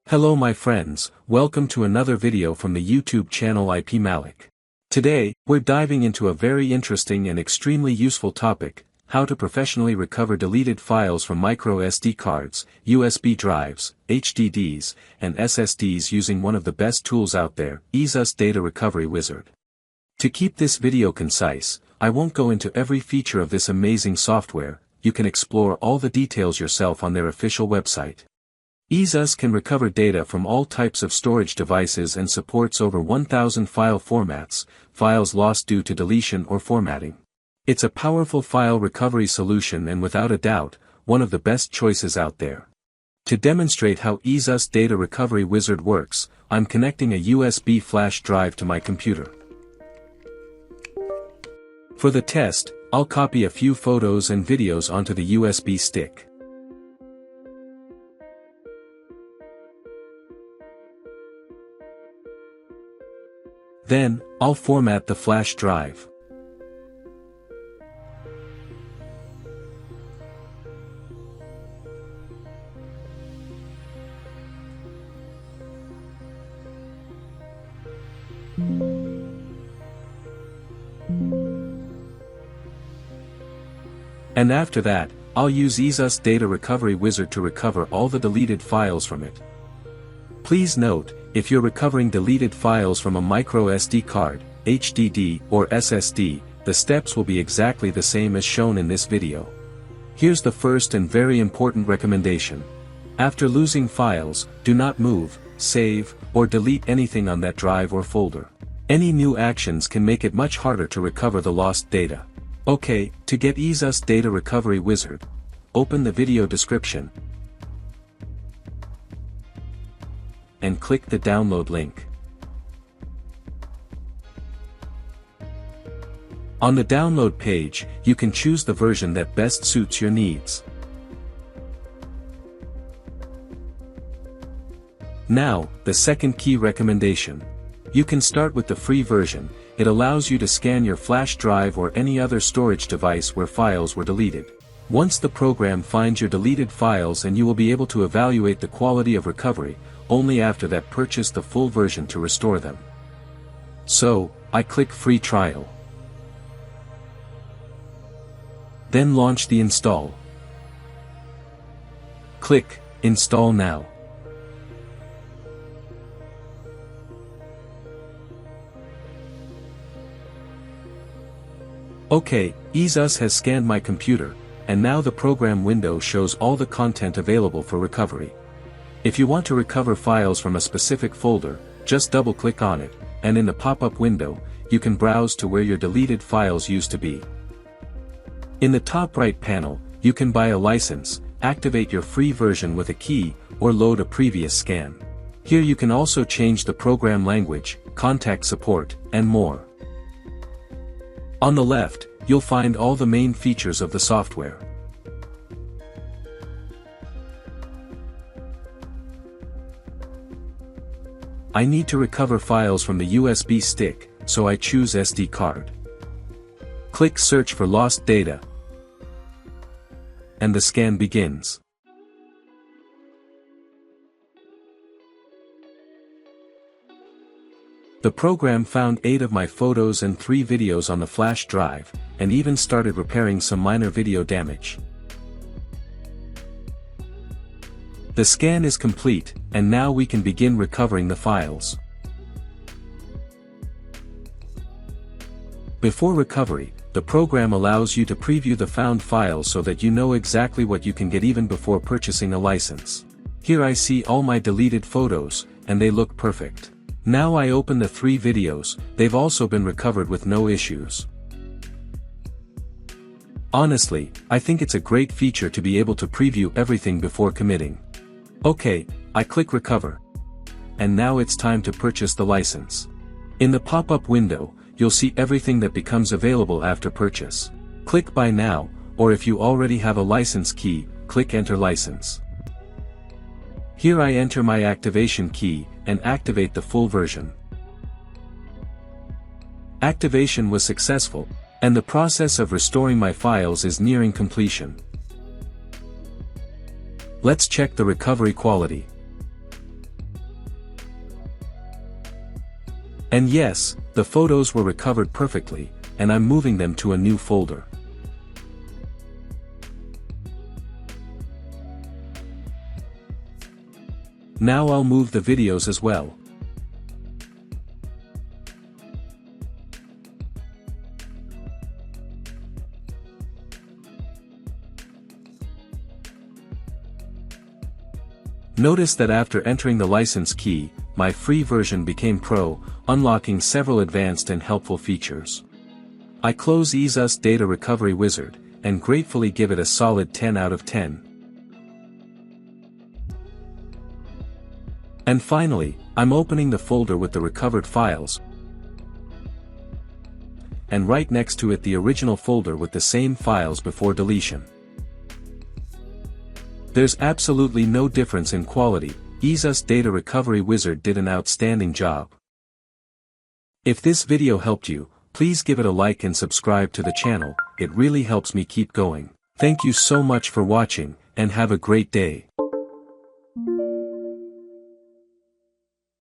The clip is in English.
Hello my friends, welcome to another video from the YouTube channel IP Malik. Today, we're diving into a very interesting and extremely useful topic, how to professionally recover deleted files from micro SD cards, USB drives, HDDs, and SSDs using one of the best tools out there, EaseUS Data Recovery Wizard. To keep this video concise, I won't go into every feature of this amazing software. You can explore all the details yourself on their official website. EaseUS can recover data from all types of storage devices and supports over 1,000 file formats, files lost due to deletion or formatting. It's a powerful file recovery solution and without a doubt, one of the best choices out there. To demonstrate how EaseUS Data Recovery Wizard works, I'm connecting a USB flash drive to my computer. For the test, I'll copy a few photos and videos onto the USB stick. Then, I'll format the flash drive. And after that, I'll use EaseUS Data Recovery Wizard to recover all the deleted files from it. Please note, if you're recovering deleted files from a micro SD card, HDD, or SSD, the steps will be exactly the same as shown in this video. Here's the first and very important recommendation. After losing files, do not move, save, or delete anything on that drive or folder. Any new actions can make it much harder to recover the lost data. Okay, to get EaseUS Data Recovery Wizard, open the video description and click the download link. On the download page, you can choose the version that best suits your needs. Now, the second key recommendation. You can start with the free version. It allows you to scan your flash drive or any other storage device where files were deleted. Once the program finds your deleted files, and you will be able to evaluate the quality of recovery. Only after that purchase the full version to restore them. So, I click Free Trial. Then launch the install. Click Install Now. Okay, EaseUS has scanned my computer, and now the program window shows all the content available for recovery. If you want to recover files from a specific folder, just double-click on it, and in the pop-up window, you can browse to where your deleted files used to be. In the top right panel, you can buy a license, activate your free version with a key, or load a previous scan. Here you can also change the program language, contact support, and more. On the left, you'll find all the main features of the software. I need to recover files from the USB stick, so I choose SD card. Click Search for Lost Data, and the scan begins. The program found 8 of my photos and 3 videos on the flash drive, and even started repairing some minor video damage. The scan is complete, and now we can begin recovering the files. Before recovery, the program allows you to preview the found files so that you know exactly what you can get even before purchasing a license. Here I see all my deleted photos, and they look perfect. Now I open the 3 videos, they've also been recovered with no issues. Honestly, I think it's a great feature to be able to preview everything before committing. Okay, I click Recover. And now it's time to purchase the license. In the pop-up window, you'll see everything that becomes available after purchase. Click Buy Now, or if you already have a license key, click Enter License. Here I enter my activation key, and activate the full version. Activation was successful, and the process of restoring my files is nearing completion. Let's check the recovery quality. And yes, the photos were recovered perfectly, and I'm moving them to a new folder. Now I'll move the videos as well. Notice that after entering the license key, my free version became Pro, unlocking several advanced and helpful features. I close EaseUS Data Recovery Wizard, and gratefully give it a solid 10 out of 10. And finally, I'm opening the folder with the recovered files, and right next to it the original folder with the same files before deletion. There's absolutely no difference in quality. EaseUS Data Recovery Wizard did an outstanding job. If this video helped you, please give it a like and subscribe to the channel, it really helps me keep going. Thank you so much for watching, and have a great day.